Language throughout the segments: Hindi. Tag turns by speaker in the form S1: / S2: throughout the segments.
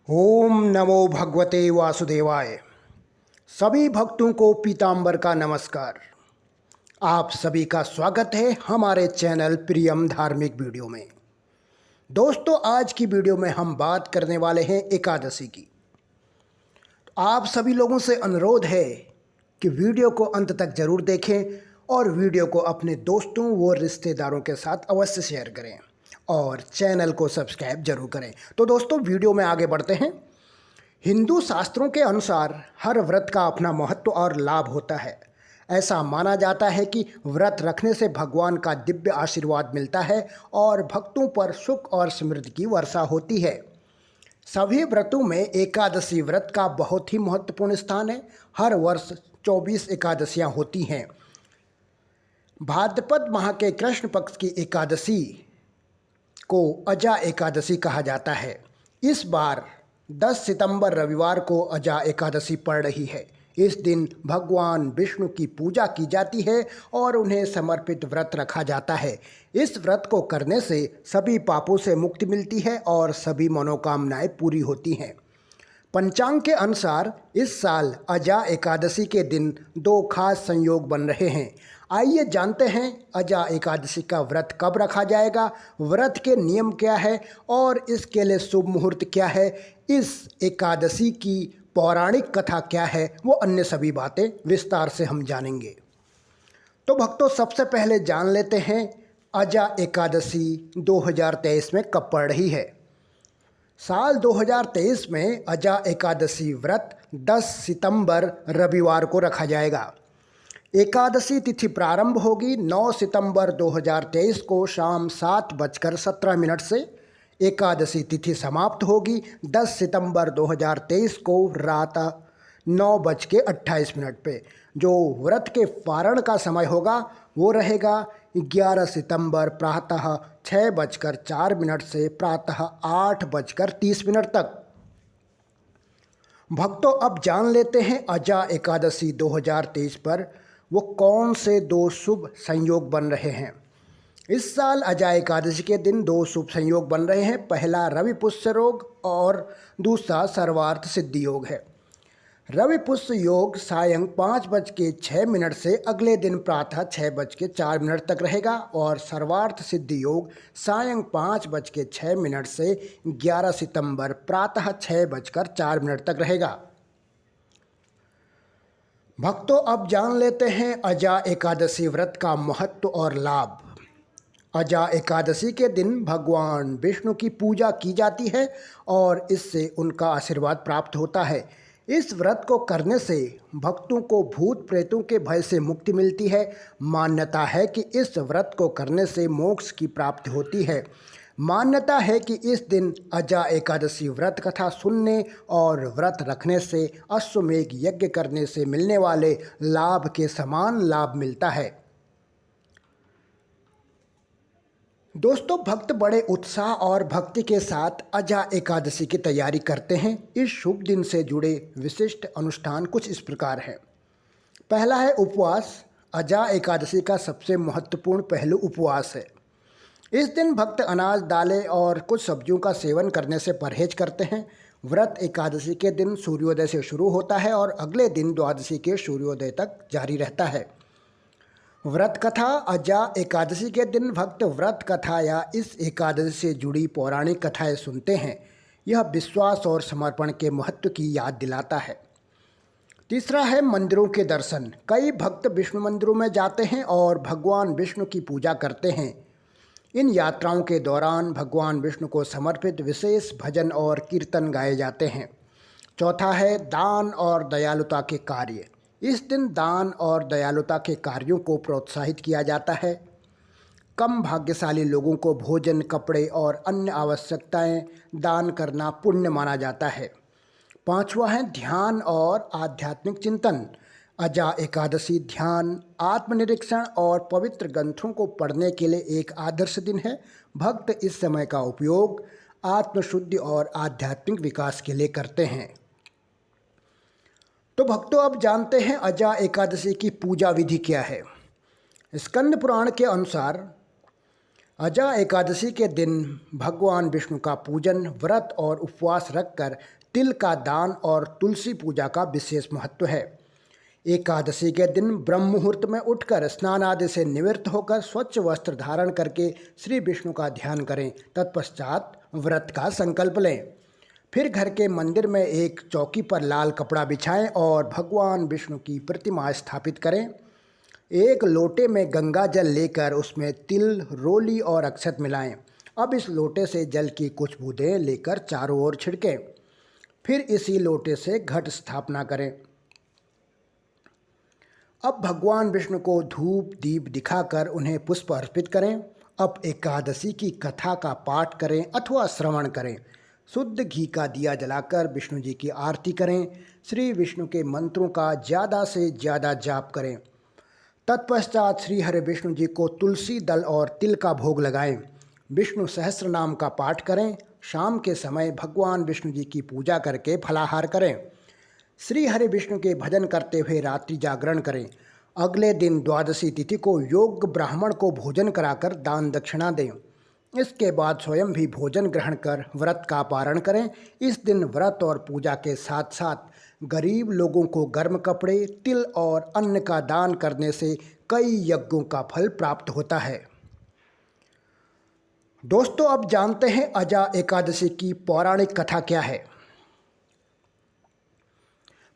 S1: ओम नमो भगवते वासुदेवाय। सभी भक्तों को पीतांबर का नमस्कार। आप सभी का स्वागत है हमारे चैनल प्रियम धार्मिक वीडियो में। दोस्तों, आज की वीडियो में हम बात करने वाले हैं एकादशी की। आप सभी लोगों से अनुरोध है कि वीडियो को अंत तक जरूर देखें और वीडियो को अपने दोस्तों व रिश्तेदारों के साथ अवश्य शेयर करें और चैनल को सब्सक्राइब जरूर करें। तो दोस्तों, वीडियो में आगे बढ़ते हैं। हिंदू शास्त्रों के अनुसार हर व्रत का अपना महत्व और लाभ होता है। ऐसा माना जाता है कि व्रत रखने से भगवान का दिव्य आशीर्वाद मिलता है और भक्तों पर सुख और समृद्धि की वर्षा होती है। सभी व्रतों में एकादशी व्रत का बहुत ही महत्वपूर्ण स्थान है। हर वर्ष 24 एकादशियां होती हैं। भाद्रपद माह के कृष्ण पक्ष की एकादशी को अजा एकादशी कहा जाता है। इस बार 10 सितंबर रविवार को अजा एकादशी पड़ रही है। इस दिन भगवान विष्णु की पूजा की जाती है और उन्हें समर्पित व्रत रखा जाता है। इस व्रत को करने से सभी पापों से मुक्ति मिलती है और सभी मनोकामनाएं पूरी होती हैं। पंचांग के अनुसार इस साल अजा एकादशी के दिन दो खास संयोग बन रहे हैं। आइए जानते हैं अजा एकादशी का व्रत कब रखा जाएगा, व्रत के नियम क्या है और इसके लिए शुभ मुहूर्त क्या है, इस एकादशी की पौराणिक कथा क्या है, वो अन्य सभी बातें विस्तार से हम जानेंगे। तो भक्तों, सबसे पहले जान लेते हैं अजा एकादशी 2023 में कब पड़ रही है। साल 2023 में अजा एकादशी व्रत 10 सितंबर रविवार को रखा जाएगा। एकादशी तिथि प्रारंभ होगी 9 सितंबर 2023 को शाम 7:17 से। एकादशी तिथि समाप्त होगी 10 सितंबर 2023 को रात 9:28 पे। जो व्रत के पारण का समय होगा वो रहेगा 11 सितंबर प्रातः 6:04 से प्रातः 8:30 तक। भक्तों, अब जान लेते हैं अजा एकादशी 2023 पर वो कौन से दो शुभ संयोग बन रहे हैं। इस साल अजा एकादशी के दिन दो शुभ संयोग बन रहे हैं। पहला रवि पुष्य योग और दूसरा सर्वार्थ सिद्धि योग है। रवि पुष्य योग सायं 5:06 से अगले दिन प्रातः 6:04 तक रहेगा और सर्वार्थ सिद्धि योग सायं 5:06 से 11 सितंबर प्रातः 6:04 तक रहेगा। भक्तों, अब जान लेते हैं अजा एकादशी व्रत का महत्व और लाभ। अजा एकादशी के दिन भगवान विष्णु की पूजा की जाती है और इससे उनका आशीर्वाद प्राप्त होता है। इस व्रत को करने से भक्तों को भूत प्रेतों के भय से मुक्ति मिलती है। मान्यता है कि इस व्रत को करने से मोक्ष की प्राप्ति होती है। मान्यता है कि इस दिन अजा एकादशी व्रत कथा सुनने और व्रत रखने से अश्वमेघ यज्ञ करने से मिलने वाले लाभ के समान लाभ मिलता है। दोस्तों, भक्त बड़े उत्साह और भक्ति के साथ अजा एकादशी की तैयारी करते हैं। इस शुभ दिन से जुड़े विशिष्ट अनुष्ठान कुछ इस प्रकार हैं। पहला है उपवास। अजा एकादशी का सबसे महत्वपूर्ण पहलू उपवास है। इस दिन भक्त अनाज, दालें और कुछ सब्जियों का सेवन करने से परहेज करते हैं। व्रत एकादशी के दिन सूर्योदय से शुरू होता है और अगले दिन द्वादशी के सूर्योदय तक जारी रहता है। व्रत कथा। अजा एकादशी के दिन भक्त व्रत कथा या इस एकादशी से जुड़ी पौराणिक कथाएं सुनते हैं। यह विश्वास और समर्पण के महत्व की याद दिलाता है। तीसरा है मंदिरों के दर्शन। कई भक्त विष्णु मंदिरों में जाते हैं और भगवान विष्णु की पूजा करते हैं। इन यात्राओं के दौरान भगवान विष्णु को समर्पित विशेष भजन और कीर्तन गाए जाते हैं। चौथा है दान और दयालुता के कार्य। इस दिन दान और दयालुता के कार्यों को प्रोत्साहित किया जाता है। कम भाग्यशाली लोगों को भोजन, कपड़े और अन्य आवश्यकताएं दान करना पुण्य माना जाता है। पांचवा है ध्यान और आध्यात्मिक चिंतन। अजा एकादशी ध्यान, आत्मनिरीक्षण और पवित्र ग्रंथों को पढ़ने के लिए एक आदर्श दिन है। भक्त इस समय का उपयोग आत्मशुद्धि और आध्यात्मिक विकास के लिए करते हैं। तो भक्तों, अब जानते हैं अजा एकादशी की पूजा विधि क्या है। स्कंद पुराण के अनुसार अजा एकादशी के दिन भगवान विष्णु का पूजन, व्रत और उपवास रखकर तिल का दान और तुलसी पूजा का विशेष महत्व है। एकादशी के दिन ब्रह्म मुहूर्त में उठकर स्नान आदि से निवृत्त होकर स्वच्छ वस्त्र धारण करके श्री विष्णु का ध्यान करें। तत्पश्चात व्रत का संकल्प लें। फिर घर के मंदिर में एक चौकी पर लाल कपड़ा बिछाएं और भगवान विष्णु की प्रतिमा स्थापित करें। एक लोटे में गंगा जल लेकर उसमें तिल, रोली और अक्षत मिलाएं। अब इस लोटे से जल की कुछ बूंदें लेकर चारों ओर छिड़कें। फिर इसी लोटे से घट स्थापना करें। अब भगवान विष्णु को धूप दीप दिखाकर उन्हें पुष्प अर्पित करें। अब एकादशी की कथा का पाठ करें अथवा श्रवण करें। शुद्ध घी का दिया जलाकर विष्णु जी की आरती करें। श्री विष्णु के मंत्रों का ज़्यादा से ज़्यादा जाप करें। तत्पश्चात श्री हरि विष्णु जी को तुलसी दल और तिल का भोग लगाएं। विष्णु सहस्त्र नाम का पाठ करें। शाम के समय भगवान विष्णु जी की पूजा करके फलाहार करें। श्री हरि विष्णु के भजन करते हुए रात्रि जागरण करें। अगले दिन द्वादशी तिथि को योग्य ब्राह्मण को भोजन कराकर दान दक्षिणा दें। इसके बाद स्वयं भी भोजन ग्रहण कर व्रत का पारण करें। इस दिन व्रत और पूजा के साथ साथ गरीब लोगों को गर्म कपड़े, तिल और अन्न का दान करने से कई यज्ञों का फल प्राप्त होता है। दोस्तों, अब जानते हैं अजा एकादशी की पौराणिक कथा क्या है।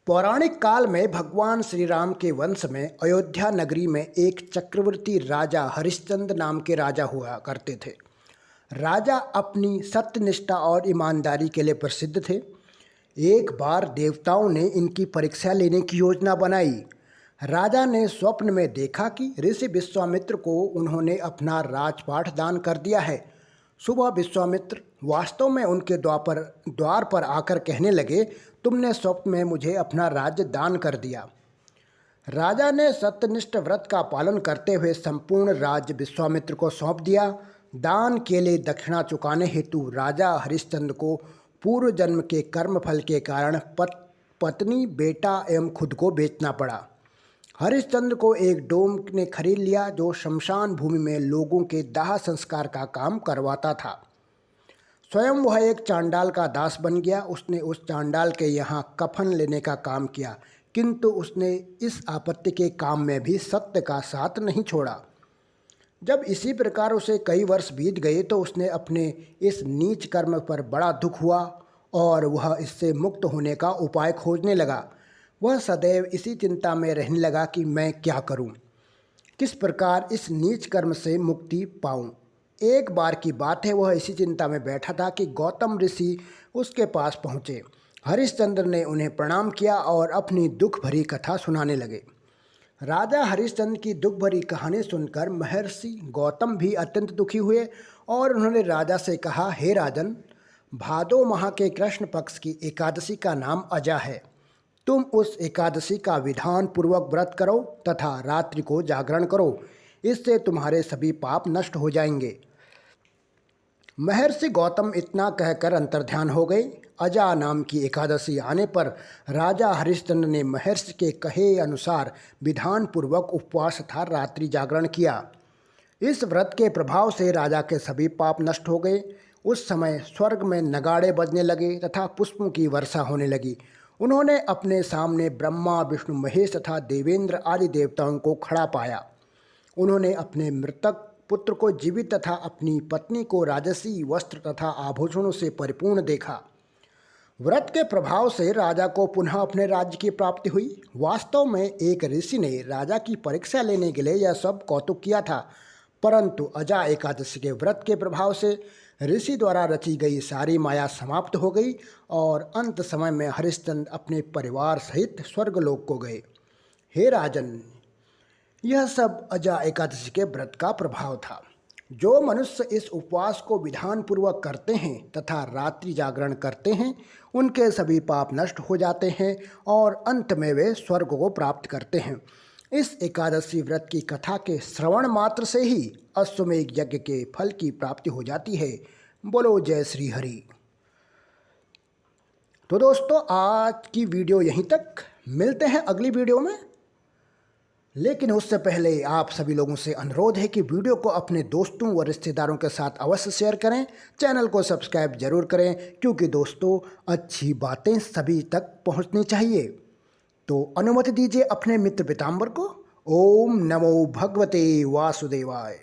S1: पौराणिक काल में भगवान श्री राम के वंश में अयोध्या नगरी में एक चक्रवर्ती राजा हरिश्चंद्र नाम के राजा हुआ करते थे। राजा अपनी सत्यनिष्ठा और ईमानदारी के लिए प्रसिद्ध थे। एक बार देवताओं ने इनकी परीक्षा लेने की योजना बनाई। राजा ने स्वप्न में देखा कि ऋषि विश्वामित्र को उन्होंने अपना राजपाट दान कर दिया है। सुबह विश्वामित्र वास्तव में उनके द्वार पर आकर कहने लगे, तुमने स्वप्न में मुझे अपना राज्य दान कर दिया। राजा ने सत्यनिष्ठ व्रत का पालन करते हुए संपूर्ण राज्य विश्वामित्र को सौंप दिया। दान के लिए दक्षिणा चुकाने हेतु राजा हरिश्चंद्र को पूर्व जन्म के कर्मफल के कारण पत्नी, बेटा एवं खुद को बेचना पड़ा। हरिश्चंद्र को एक डोम ने खरीद लिया जो शमशान भूमि में लोगों के दाह संस्कार का काम करवाता था। स्वयं वह एक चांडाल का दास बन गया। उसने उस चांडाल के यहाँ कफन लेने का काम किया, किंतु उसने इस आपत्ति के काम में भी सत्य का साथ नहीं छोड़ा। जब इसी प्रकार उसे कई वर्ष बीत गए तो उसने अपने इस नीच कर्म पर बड़ा दुख हुआ और वह इससे मुक्त होने का उपाय खोजने लगा। वह सदैव इसी चिंता में रहने लगा कि मैं क्या करूं, किस प्रकार इस नीच कर्म से मुक्ति पाऊं। एक बार की बात है, वह इसी चिंता में बैठा था कि गौतम ऋषि उसके पास पहुँचे। हरिश्चंद्र ने उन्हें प्रणाम किया और अपनी दुख भरी कथा सुनाने लगे। राजा हरिश्चंद्र की दुख भरी कहानी सुनकर महर्षि गौतम भी अत्यंत दुखी हुए और उन्होंने राजा से कहा, हे राजन, भादो माह के कृष्ण पक्ष की एकादशी का नाम अजा है। तुम उस एकादशी का विधान पूर्वक व्रत करो तथा रात्रि को जागरण करो। इससे तुम्हारे सभी पाप नष्ट हो जाएंगे। महर्षि गौतम इतना कहकर अंतर्ध्यान हो गए। अजा नाम की एकादशी आने पर राजा हरिश्चंद्र ने महर्षि के कहे अनुसार विधान पूर्वक उपवास तथा रात्रि जागरण किया। इस व्रत के प्रभाव से राजा के सभी पाप नष्ट हो गए। उस समय स्वर्ग में नगाड़े बजने लगे तथा पुष्पों की वर्षा होने लगी। उन्होंने अपने सामने ब्रह्मा, विष्णु, महेश तथा देवेंद्र आदि देवताओं को खड़ा पाया। उन्होंने अपने मृतक पुत्र को जीवित तथा अपनी पत्नी को राजसी वस्त्र तथा आभूषणों से परिपूर्ण देखा। व्रत के प्रभाव से राजा को पुनः अपने राज्य की प्राप्ति हुई। वास्तव में एक ऋषि ने राजा की परीक्षा लेने के लिए यह सब कौतुक किया था, परंतु अजा एकादशी के व्रत के प्रभाव से ऋषि द्वारा रची गई सारी माया समाप्त हो गई और अंत समय में हरिश्चंद्र अपने परिवार सहित स्वर्गलोक को गए। हे राजन, यह सब अजा एकादशी के व्रत का प्रभाव था। जो मनुष्य इस उपवास को विधान पूर्वक करते हैं तथा रात्रि जागरण करते हैं, उनके सभी पाप नष्ट हो जाते हैं और अंत में वे स्वर्ग को प्राप्त करते हैं। इस एकादशी व्रत की कथा के श्रवण मात्र से ही अश्वमेध यज्ञ के फल की प्राप्ति हो जाती है। बोलो जय श्री हरि। तो दोस्तों, आज की वीडियो यहीं तक। मिलते हैं अगली वीडियो में। लेकिन उससे पहले आप सभी लोगों से अनुरोध है कि वीडियो को अपने दोस्तों व रिश्तेदारों के साथ अवश्य शेयर करें, चैनल को सब्सक्राइब जरूर करें, क्योंकि दोस्तों अच्छी बातें सभी तक पहुंचनी चाहिए। तो अनुमति दीजिए अपने मित्र पीताम्बर को। ओम नमो भगवते वासुदेवाय।